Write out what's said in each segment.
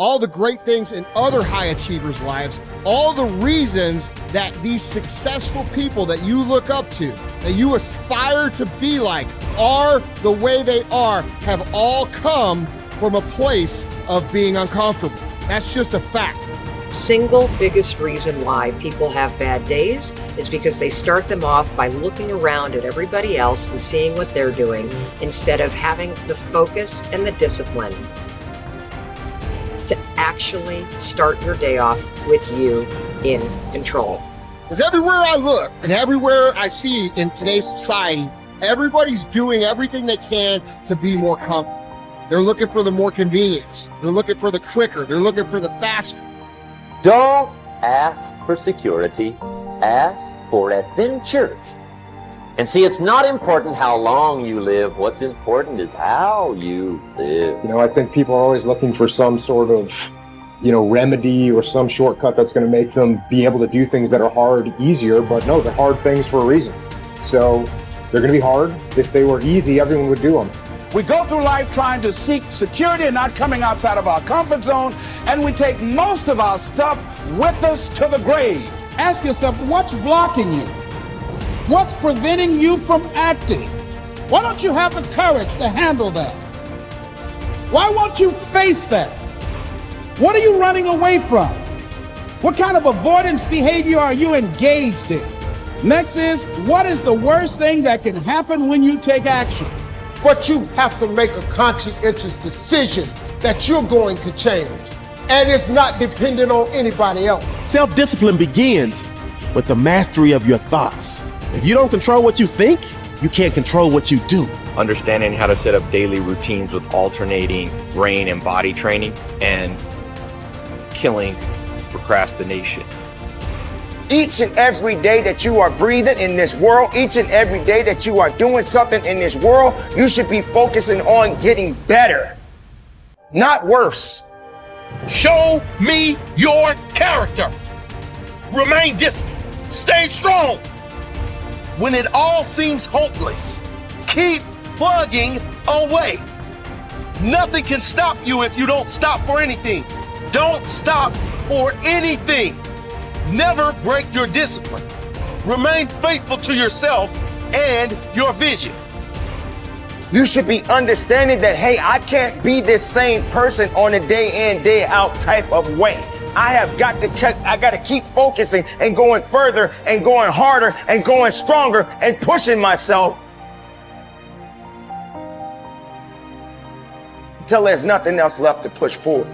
all the great things in other high achievers' lives, all the reasons that these successful people that you look up to, that you aspire to be like, are the way they are, have all come from a place of being uncomfortable. That's just a fact. Single biggest reason why people have bad days is because they start them off by looking around at everybody else and seeing what they're doing instead of having the focus and the discipline to actually start your day off with you in control. Because everywhere I look and everywhere I see in today's society, everybody's doing everything they can to be more comfortable. They're looking for the more convenience. They're looking for the quicker. They're looking for the faster. Don't ask for security, ask for adventure. And see, it's not important how long you live. What's important is how you live. I think people are always looking for some sort of, remedy or some shortcut that's going to make them be able to do things that are hard easier. But no, they're hard things for a reason. So they're going to be hard. If they were easy, everyone would do them. We go through life trying to seek security and not coming outside of our comfort zone, and we take most of our stuff with us to the grave. Ask yourself, what's blocking you? What's preventing you from acting? Why don't you have the courage to handle that? Why won't you face that? What are you running away from? What kind of avoidance behavior are you engaged in? Next is, what is the worst thing that can happen when you take action? But you have to make a conscientious decision that you're going to change. And it's not dependent on anybody else. Self-discipline begins with the mastery of your thoughts. If you don't control what you think, you can't control what you do. Understanding how to set up daily routines with alternating brain and body training and killing procrastination. Each and every day that you are breathing in this world, each and every day that you are doing something in this world, you should be focusing on getting better, not worse. Show me your character. Remain disciplined. Stay strong. When it all seems hopeless, keep plugging away. Nothing can stop you if you don't stop for anything. Don't stop for anything. Never break your discipline. Remain faithful to yourself and your vision. You should be understanding that, hey, I can't be this same person on a day in, day out type of way. I got to keep focusing and going further and going harder and going stronger and pushing myself until there's nothing else left to push forward.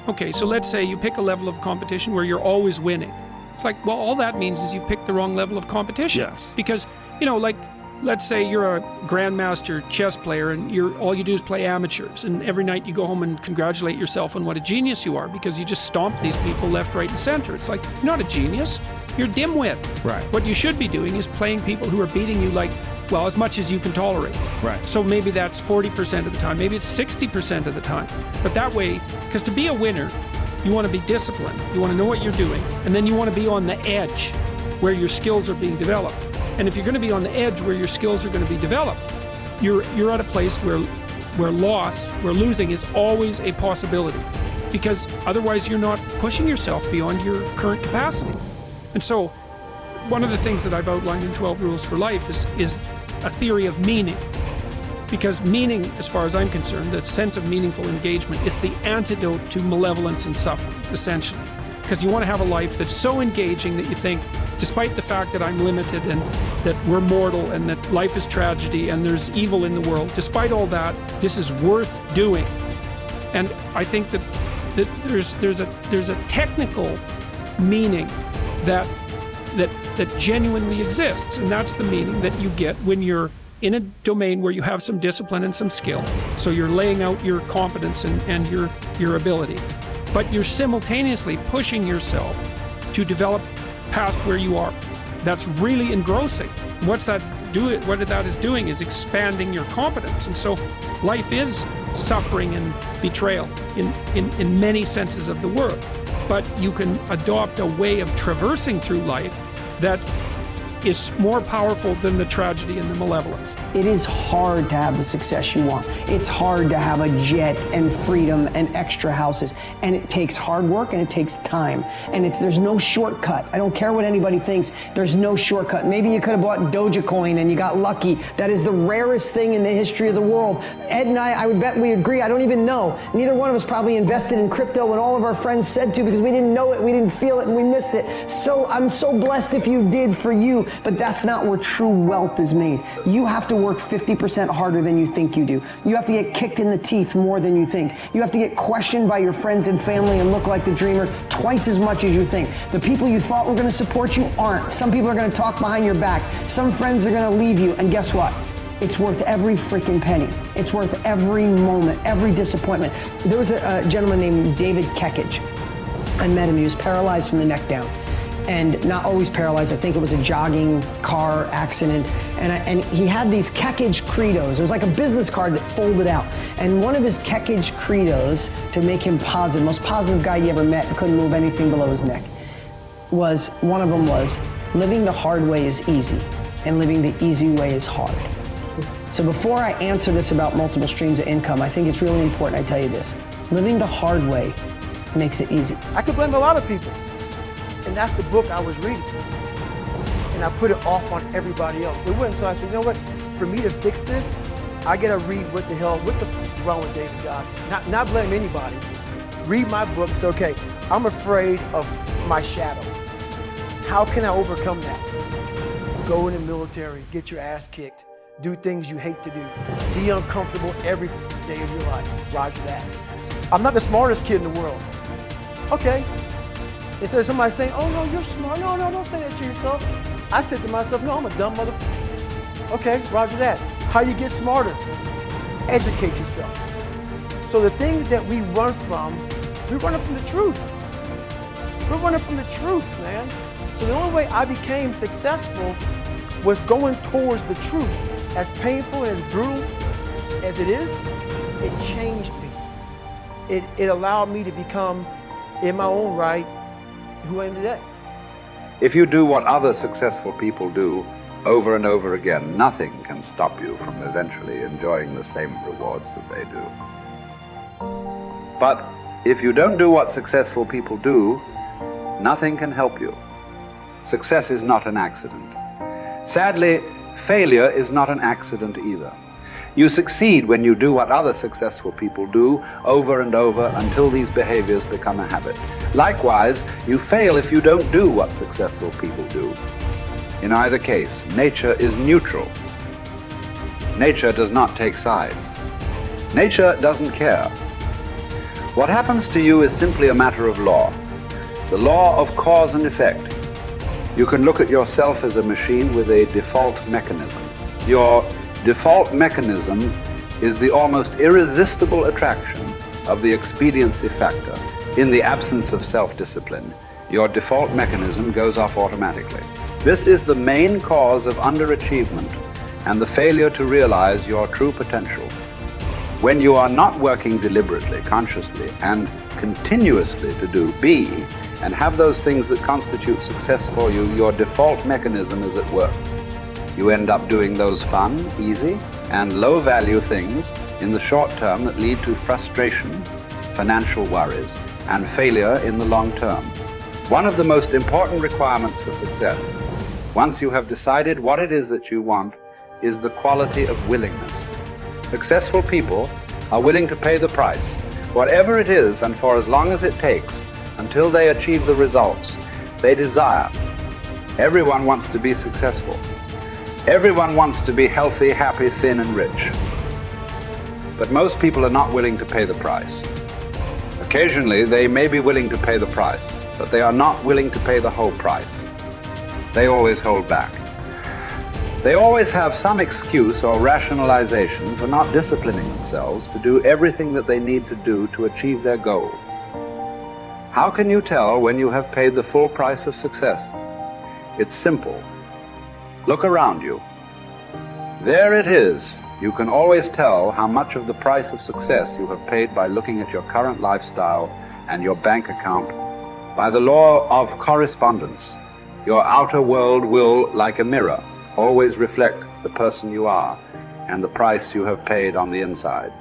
Okay, so let's say you pick a level of competition where you're always winning. It's like, well, all that means is you've picked the wrong level of competition. Yes. Because, let's say you're a grandmaster chess player and all you do is play amateurs, and every night you go home and congratulate yourself on what a genius you are because you just stomp these people left, right, and center. It's like, you're not a genius, you're a dimwit. Right. What you should be doing is playing people who are beating you as much as you can tolerate. Right. So maybe that's 40% of the time, maybe it's 60% of the time. But that way, because to be a winner, you want to be disciplined, you want to know what you're doing, and then you want to be on the edge where your skills are being developed. And if you're going to be on the edge where your skills are going to be developed, you're at a place where losing is always a possibility, because otherwise you're not pushing yourself beyond your current capacity. And so one of the things that I've outlined in 12 Rules for Life is a theory of meaning. Because meaning, as far as I'm concerned, the sense of meaningful engagement is the antidote to malevolence and suffering, essentially. Because you want to have a life that's so engaging that you think, despite the fact that I'm limited and that we're mortal and that life is tragedy and there's evil in the world, despite all that, this is worth doing. And I think that there's a technical meaning that genuinely exists, and that's the meaning that you get when you're in a domain where you have some discipline and some skill. So you're laying out your competence and your ability, but you're simultaneously pushing yourself to develop past where you are. That's really engrossing. What that is doing is expanding your competence. And so life is suffering and betrayal in many senses of the word. But you can adopt a way of traversing through life that is more powerful than the tragedy and the malevolence. It is hard to have the success you want. It's hard to have a jet and freedom and extra houses. And it takes hard work and it takes time. And there's no shortcut. I don't care what anybody thinks. There's no shortcut. Maybe you could have bought Dogecoin and you got lucky. That is the rarest thing in the history of the world. Ed and I would bet we agree. I don't even know. Neither one of us probably invested in crypto when all of our friends said to, because we didn't know it, we didn't feel it, and we missed it. So I'm so blessed if you did, for you. But that's not where true wealth is made. You have to work 50% harder than you think you do. You have to get kicked in the teeth more than you think. You have to get questioned by your friends and family and look like the dreamer twice as much as you think. The people you thought were going to support you aren't. Some people are going to talk behind your back. Some friends are going to leave you. And guess what? It's worth every freaking penny. It's worth every moment, every disappointment. There was a gentleman named David Kekich. I met him. He was paralyzed from the neck down. And not always paralyzed. I think it was a jogging car accident. And he had these Kekich credos. It was like a business card that folded out. And one of his Kekich credos, to make him positive, most positive guy you ever met, couldn't move anything below his neck, one of them was, living the hard way is easy, and living the easy way is hard. So before I answer this about multiple streams of income, I think it's really important I tell you this. Living the hard way makes it easy. I could blame a lot of people. And that's the book I was reading. And I put it off on everybody else. It wasn't until I said, you know what, for me to fix this, I gotta read what the f is wrong with David God. Not blame anybody. Read my book, say, okay, I'm afraid of my shadow. How can I overcome that? Go in the military, get your ass kicked, do things you hate to do, be uncomfortable every day of your life. Roger that. I'm not the smartest kid in the world. Okay. Instead of somebody saying, oh no, you're smart. No, don't say that to yourself. I said to myself, no, I'm a dumb motherfucker. Okay, roger that. How you get smarter? Educate yourself. So the things that we run from, we're running from the truth. We're running from the truth, man. So the only way I became successful was going towards the truth. As painful and as brutal as it is, it changed me. It allowed me to become, in my own right, who I am today. If you do what other successful people do over and over again, nothing can stop you from eventually enjoying the same rewards that they do. But if you don't do what successful people do, nothing can help you. Success is not an accident. Sadly, failure is not an accident either. You succeed when you do what other successful people do over and over until these behaviors become a habit. Likewise, you fail if you don't do what successful people do. In either case, nature is neutral. Nature does not take sides. Nature doesn't care. What happens to you is simply a matter of law. The law of cause and effect. You can look at yourself as a machine with a default mechanism. Your default mechanism is the almost irresistible attraction of the expediency factor. In the absence of self-discipline, your default mechanism goes off automatically. This is the main cause of underachievement and the failure to realize your true potential. When you are not working deliberately, consciously, and continuously to be and have those things that constitute success for you, your default mechanism is at work. You end up doing those fun, easy, and low-value things in the short term that lead to frustration, financial worries, and failure in the long term. One of the most important requirements for success, once you have decided what it is that you want, is the quality of willingness. Successful people are willing to pay the price, whatever it is and for as long as it takes, until they achieve the results they desire. Everyone wants to be successful. Everyone wants to be healthy, happy, thin, and rich. But most people are not willing to pay the price. Occasionally, they may be willing to pay the price, but they are not willing to pay the whole price. They always hold back. They always have some excuse or rationalization for not disciplining themselves to do everything that they need to do to achieve their goal. How can you tell when you have paid the full price of success? It's simple. Look around you. There it is. You can always tell how much of the price of success you have paid by looking at your current lifestyle and your bank account. By the law of correspondence, Your outer world will, like a mirror, always reflect the person you are and the price you have paid on the inside.